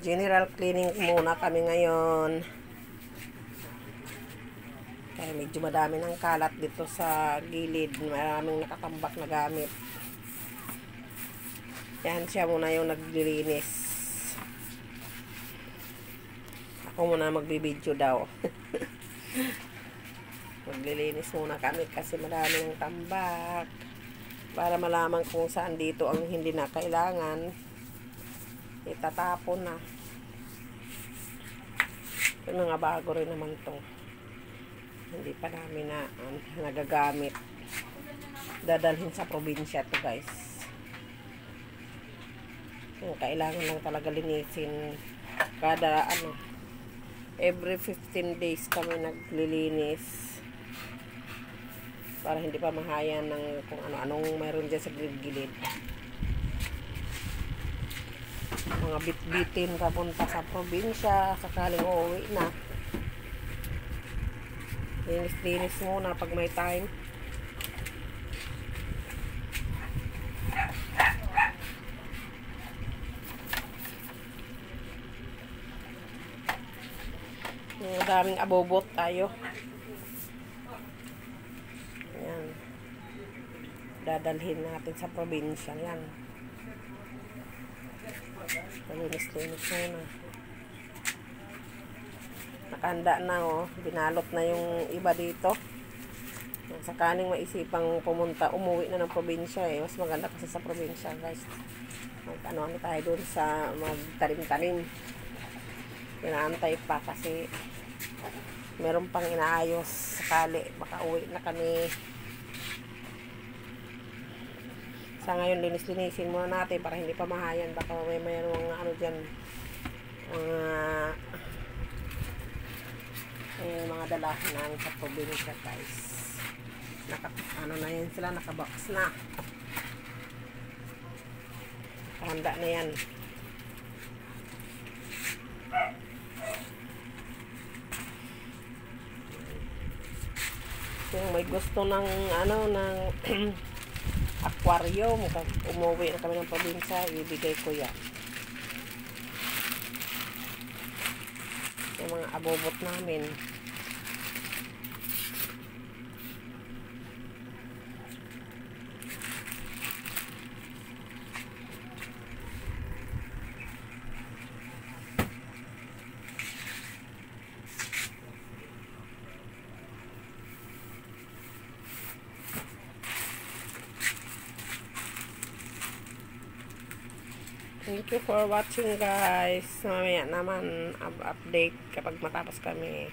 Mag-general cleaning muna kami ngayon. Kaya medyo madami ng kalat dito sa gilid. Maraming nakatambak na gamit. Yan siya muna yung naglilinis. Ako muna magbibideo daw. Maglilinis muna kami kasi marami ng tambak. Para malaman kung saan dito ang hindi na kailangan. Itatapon na. Ito mga bago rin naman to. Hindi pa namin na nagagamit. Dadalhin sa probinsya to guys. Yung kailangan lang talaga linisin. Kada every 15 days kami naglilinis. Para hindi pa mahayan ng kung ano-anong mayroon dyan sa gilid-gilid. Mga bit-bitin papunta sa probinsya sakaling uuwi na. Linis-linis muna pag may time. Daming abobot tayo. Ayan. Dadalhin natin sa probinsya. Yan. Linis-linis muna. Nakahanda na binalot na yung iba dito. Sakaling maisipang umuwi na ng probinsya mas maganda kasi sa probinsya guys. Ano tayo dun sa magtanim-tanim. Inaantay pa kasi meron pang inaayos sakali baka uwi na kami. Sa ngayon linis-linisin muna natin para hindi pa mahayan, baka may mayroong dyan mga dalahanan sa probinsya guys. Na yan sila, nakabox na, nakahanda na yan. Kung may gusto ng ng aquarium, umuwi na kami ng probinsya, ibigay ko yan. Yung mga abobot namin. Thank you for watching guys. Mamaya naman update kapag matapos kami.